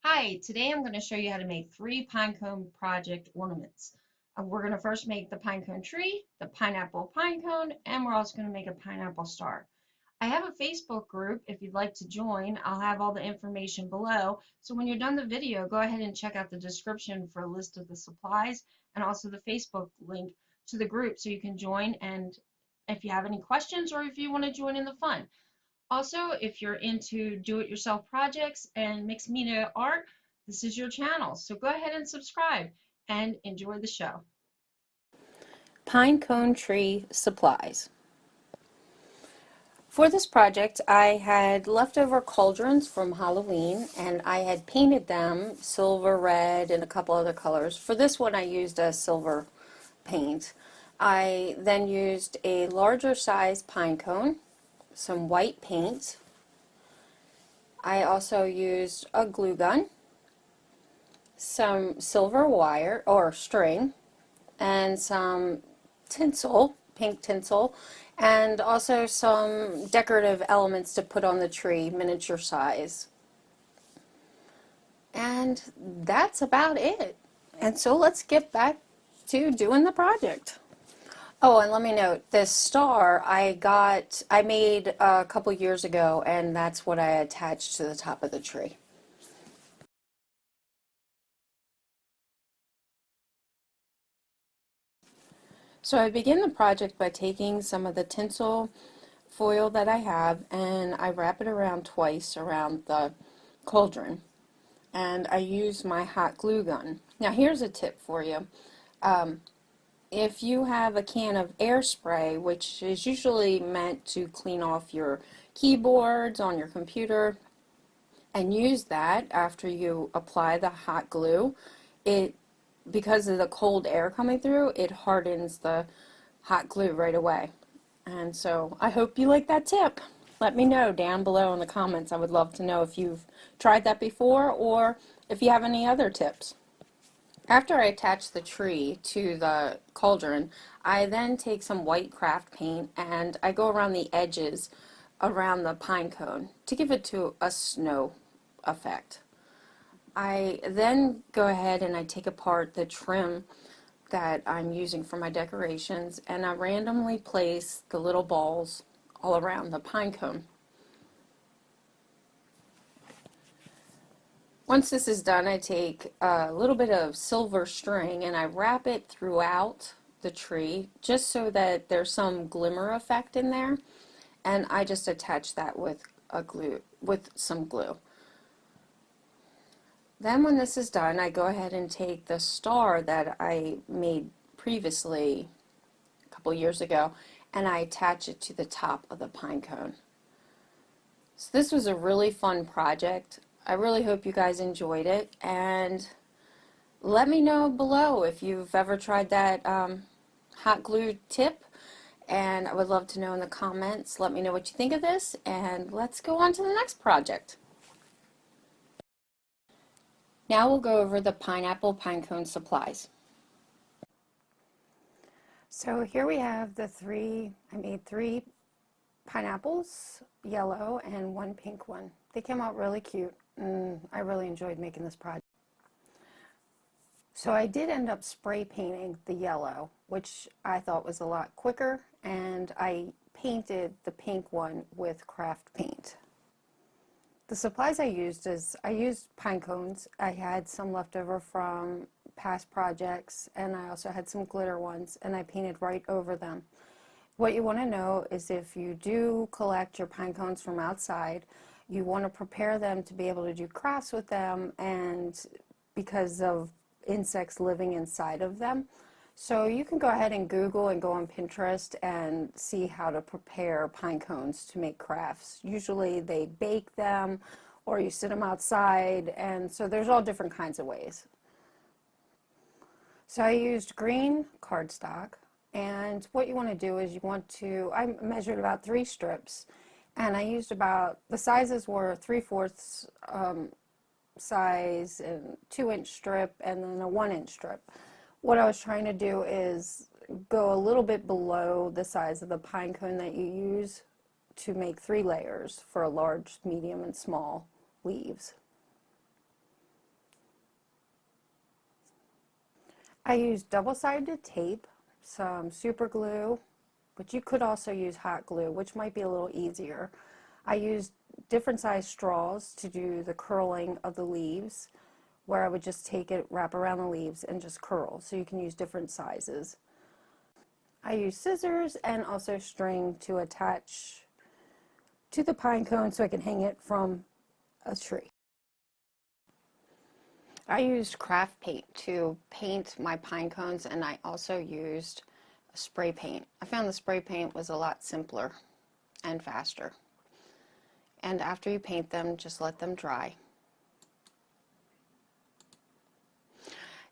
Hi, today I'm going to show you how to make 3 Pinecone project ornaments. We're going to first make the Pinecone Tree, the Pineapple Pinecone, and we're also going to make a Pineapple Star. I have a Facebook group if you'd like to join. I'll have all the information below. So when you're done the video, go ahead and check out the description for a list of the supplies and also the Facebook link to the group so you can join, and if you have any questions or if you want to join in the fun. Also, if you're into do-it-yourself projects and mixed media art, this is your channel. So go ahead and subscribe and enjoy the show. Pinecone Tree supplies. For this project, I had leftover cauldrons from Halloween, and I had painted them silver, red, and a couple other colors. For this one, I used a silver paint. I then used a larger size pine cone, some white paint. I also used a glue gun, some silver wire or string, and some tinsel, pink tinsel, and also some decorative elements to put on the tree, miniature size. And that's about it. And so let's get back to doing the project. Oh, and let me note, this star I made a couple years ago, and that's what I attached to the top of the tree. So I begin the project by taking some of the tinsel foil that I have, and I wrap it around twice around the cauldron, and I use my hot glue gun. Now here's a tip for you. If you have a can of air spray, which is usually meant to clean off your keyboards on your computer, and use that after you apply the hot glue, because of the cold air coming through, it hardens the hot glue right away. And so I hope you like that tip. Let me know down below in the comments. I would love to know if you've tried that before or if you have any other tips. After I attach the tree to the cauldron, I then take some white craft paint and I go around the edges around the pine cone to give it to a snow effect. I then go ahead and I take apart the trim that I'm using for my decorations, and I randomly place the little balls all around the pine cone. Once this is done, I take a little bit of silver string and I wrap it throughout the tree just so that there's some glimmer effect in there, and I just attach that with some glue. Then when this is done, I go ahead and take the star that I made previously a couple years ago, and I attach it to the top of the pine cone. So this was a really fun project. I really hope you guys enjoyed it, and let me know below if you've ever tried that hot glue tip, and I would love to know in the comments. Let me know what you think of this, and let's go on to the next project. Now we'll go over the pineapple pinecone supplies. So here we have I made 3 pineapples, yellow and 1 pink one. They came out really cute, and I really enjoyed making this project. So I did end up spray painting the yellow, which I thought was a lot quicker, and I painted the pink one with craft paint. The supplies I used pine cones. I had some left over from past projects, and I also had some glitter ones, and I painted right over them. What you want to know is if you do collect your pine cones from outside, you want to prepare them to be able to do crafts with them, and because of insects living inside of them. So you can go ahead and Google and go on Pinterest and see how to prepare pine cones to make crafts. Usually they bake them or you sit them outside, and so there's all different kinds of ways. So I used green cardstock, and what you want to do is I measured about 3 strips, and I used the sizes were 3/4 size and 2-inch strip and then a 1-inch strip. What I was trying to do is go a little bit below the size of the pine cone that you use to make 3 layers for a large, medium, and small leaves. I used double-sided tape, some super glue, but you could also use hot glue, which might be a little easier. I used different size straws to do the curling of the leaves, where I would just take it, wrap around the leaves, and just curl. So you can use different sizes. I used scissors and also string to attach to the pine cone so I can hang it from a tree. I used craft paint to paint my pine cones, and I also used spray paint. I found the spray paint was a lot simpler and faster. And after you paint them, just let them dry.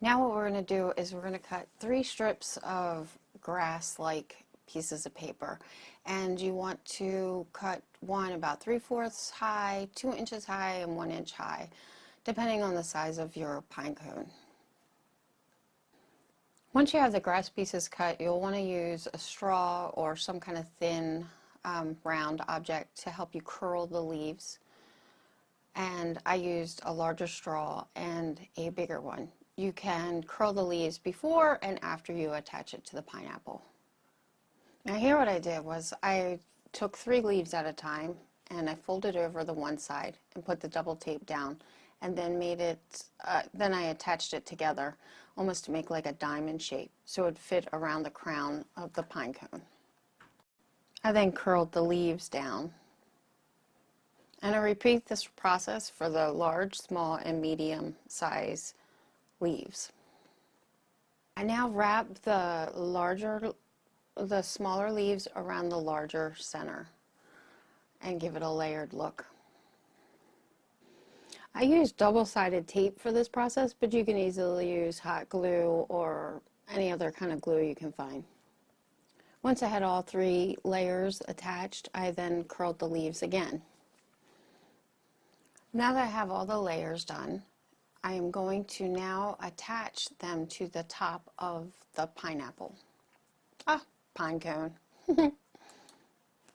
Now what we're going to do is we're going to cut 3 strips of grass-like pieces of paper. And you want to cut one about 3/4 high, 2 inches high, and 1 inch high, depending on the size of your pine cone. Once you have the grass pieces cut, you'll want to use a straw or some kind of thin round object to help you curl the leaves. And I used a larger straw and a bigger one. You can curl the leaves before and after you attach it to the pineapple. Now here what I did was I took 3 leaves at a time and I folded over the one side and put the double tape down, and then then I attached it together almost to make like a diamond shape so it would fit around the crown of the pine cone. I then curled the leaves down. And I repeat this process for the large, small, and medium size leaves. I now wrap the smaller leaves around the larger center and give it a layered look. I use double-sided tape for this process, but you can easily use hot glue or any other kind of glue you can find. Once I had all 3 layers attached, I then curled the leaves again. Now that I have all the layers done, I am going to now attach them to the top of the pineapple. Pine cone. I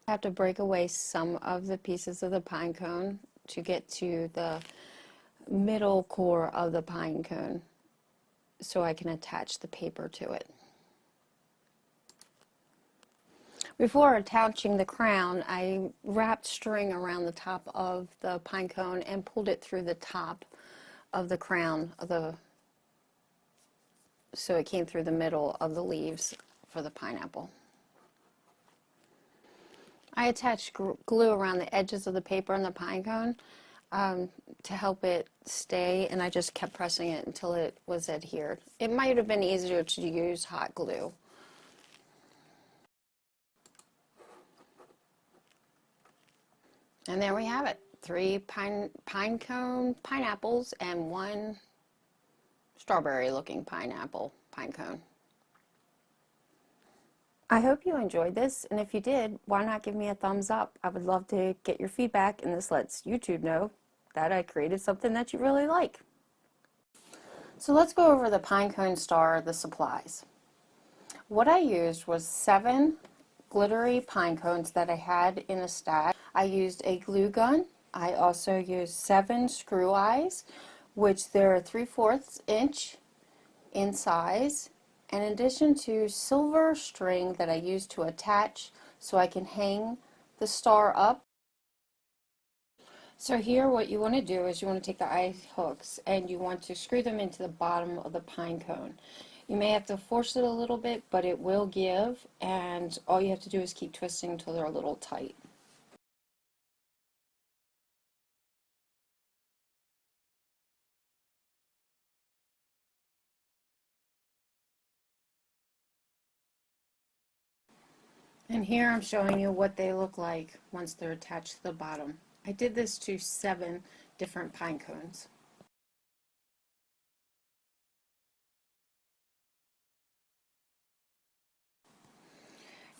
have to break away some of the pieces of the pine cone to get to the middle core of the pine cone so I can attach the paper to it. Before attaching the crown, I wrapped string around the top of the pine cone and pulled it through the top of the crown of so it came through the middle of the leaves for the pineapple. I attached glue around the edges of the paper and the pine cone to help it stay, and I just kept pressing it until it was adhered. It might have been easier to use hot glue. And there we have it. 3 pinecone pineapples and 1 strawberry looking pineapple pinecone. I hope you enjoyed this, and if you did, why not give me a thumbs up? I would love to get your feedback, and this lets YouTube know that I created something that you really like. So let's go over the Pinecone Star, the supplies. What I used was 7 glittery pine cones that I had in a stack. I used a glue gun. I also used 7 screw eyes, which they're 3/4 inch in size, in addition to silver string that I used to attach so I can hang the star up. So here what you want to do is you want to take the eye hooks and you want to screw them into the bottom of the pine cone. You may have to force it a little bit, but it will give, and all you have to do is keep twisting until they're a little tight. And here I'm showing you what they look like once they're attached to the bottom. I did this to 7 different pine cones.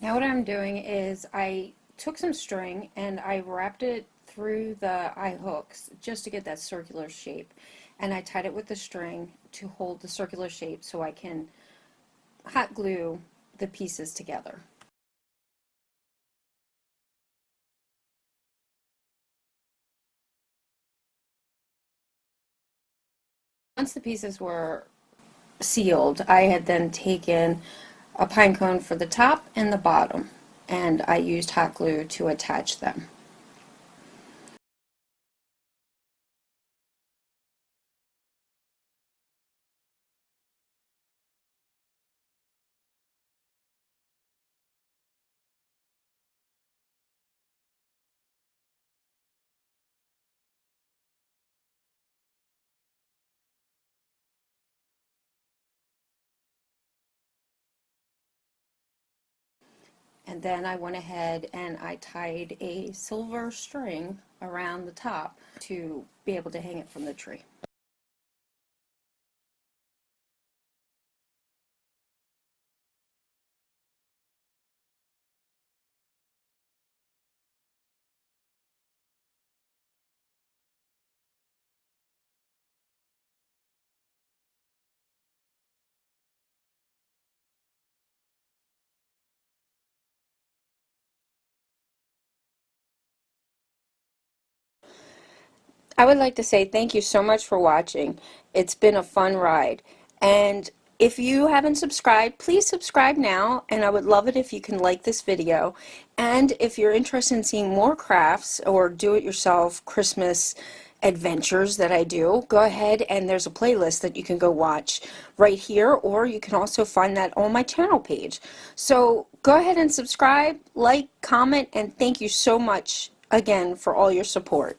Now what I'm doing is I took some string and I wrapped it through the eye hooks just to get that circular shape, and I tied it with the string to hold the circular shape so I can hot glue the pieces together. Once the pieces were sealed, I had then taken a pine cone for the top and the bottom, and I used hot glue to attach them. And then I went ahead and I tied a silver string around the top to be able to hang it from the tree. I would like to say thank you so much for watching. It's been a fun ride. And if you haven't subscribed, please subscribe now, and I would love it if you can like this video. And if you're interested in seeing more crafts or do-it-yourself Christmas adventures that I do, go ahead and there's a playlist that you can go watch right here, or you can also find that on my channel page. So go ahead and subscribe, like, comment, and thank you so much again for all your support.